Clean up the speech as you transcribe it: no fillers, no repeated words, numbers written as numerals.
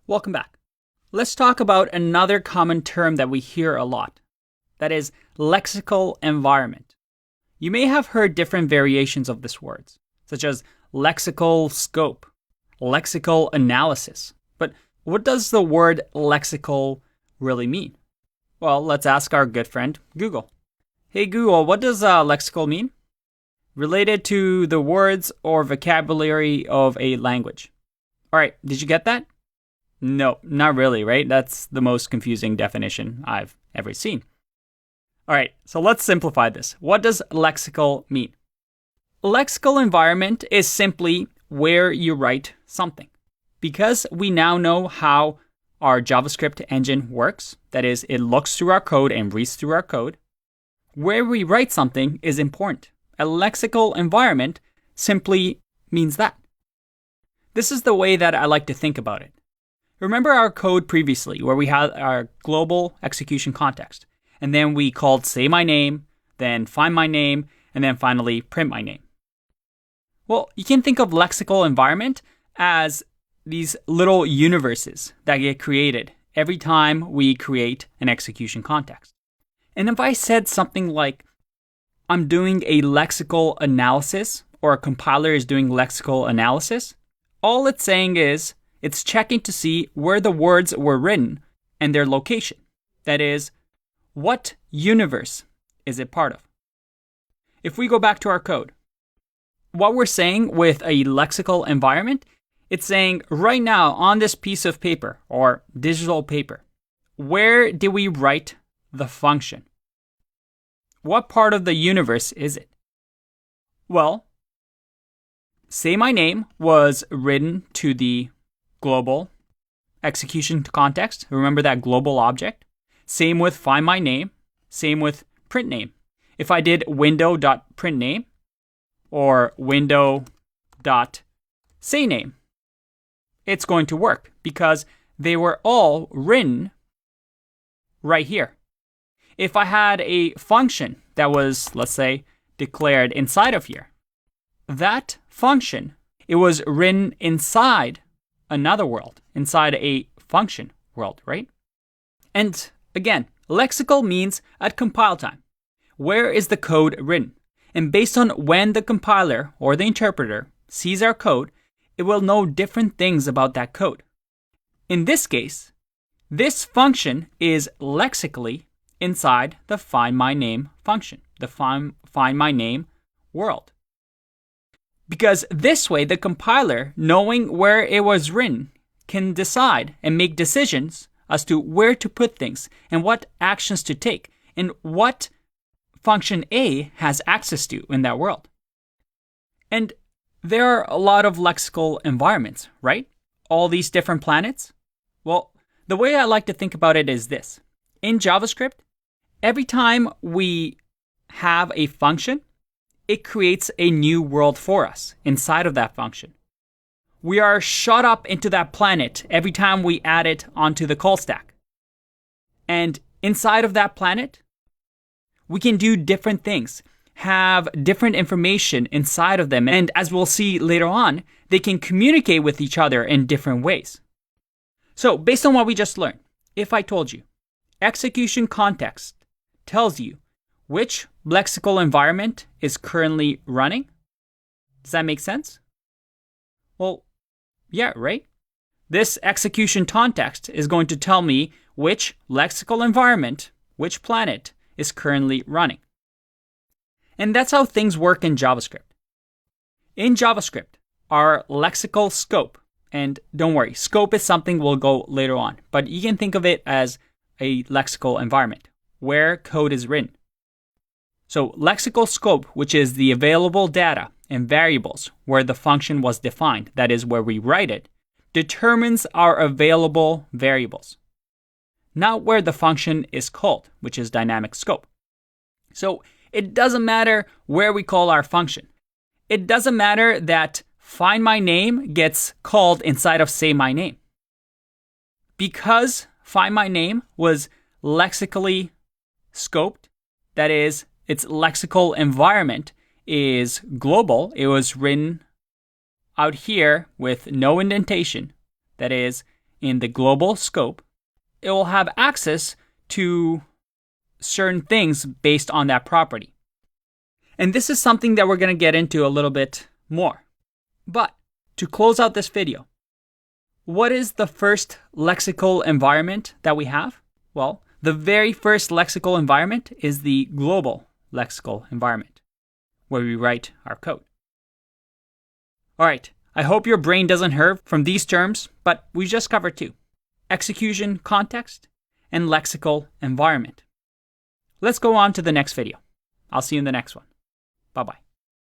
Welcome back. Let's talk about another common term that we hear a lot. That is lexical environment. You may have heard different variations of this word, such as lexical scope, lexical analysis. But what does the word lexical really mean? Well, let's ask our good friend Google. Hey Google, what does lexical mean? Related to the words or vocabulary of a language. All right, did you get that? No, not really, right? That's the most confusing definition I've ever seen. All right, so let's simplify this. What does lexical mean? Lexical environment is simply where you write something. Because we now know how our JavaScript engine works, that is, it looks through our code and reads through our code, where we write something is important. A lexical environment simply means that. This is the way that I like to think about it. Remember our code previously where we had our global execution context, and then we called say my name, then find my name, and then finally print my name. Well, you can think of lexical environment as these little universes that get created every time we create an execution context. And if I said something like, I'm doing a lexical analysis, or a compiler is doing lexical analysis, all it's saying is, it's checking to see where the words were written and their location. That is, what universe is it part of? If we go back to our code, what we're saying with a lexical environment, it's saying right now on this piece of paper or digital paper, where did we write the function? What part of the universe is it? Well, say my name was written to the global execution context. Remember that global object? Same with find my name. Same with print name. If I did window.printName or window.sayName, it's going to work because they were all written right here. If I had a function that was, let's say, declared inside of here, that function, it was written inside another world, inside a function world, right? And again, lexical means at compile time. Where is the code written? And based on when the compiler or the interpreter sees our code, it will know different things about that code. In this case, this function is lexically inside the find my name function, the find my name world. Because this way, the compiler, knowing where it was written, can decide and make decisions as to where to put things and what actions to take and what function A has access to in that world. And there are a lot of lexical environments, right? All these different planets. Well, the way I like to think about it is this. In JavaScript, every time we have a function, it creates a new world for us inside of that function. We are shot up into that planet every time we add it onto the call stack. And inside of that planet, we can do different things, have different information inside of them. And as we'll see later on, they can communicate with each other in different ways. So based on what we just learned, if I told you, execution context tells you which lexical environment is currently running? Does that make sense? Well, yeah, right? This execution context is going to tell me which lexical environment, which planet, is currently running. And that's how things work in JavaScript. In JavaScript, our lexical scope, and don't worry, scope is something we'll go later on, but you can think of it as a lexical environment, where code is written. So lexical scope, which is the available data and variables where the function was defined, that is where we write it, determines our available variables. Not where the function is called, which is dynamic scope. So it doesn't matter where we call our function. It doesn't matter that find my name gets called inside of say my name. Because find my name was lexically scoped, that is, its lexical environment is global. It was written out here with no indentation. That is, in the global scope, it will have access to certain things based on that property. And this is something that we're going to get into a little bit more. But to close out this video, what is the first lexical environment that we have? Well, the very first lexical environment is the global lexical environment, where we write our code. All right, I hope your brain doesn't hurt from these terms, but we just covered two: execution context and lexical environment. Let's go on to the next video. I'll see you in the next one. Bye-bye.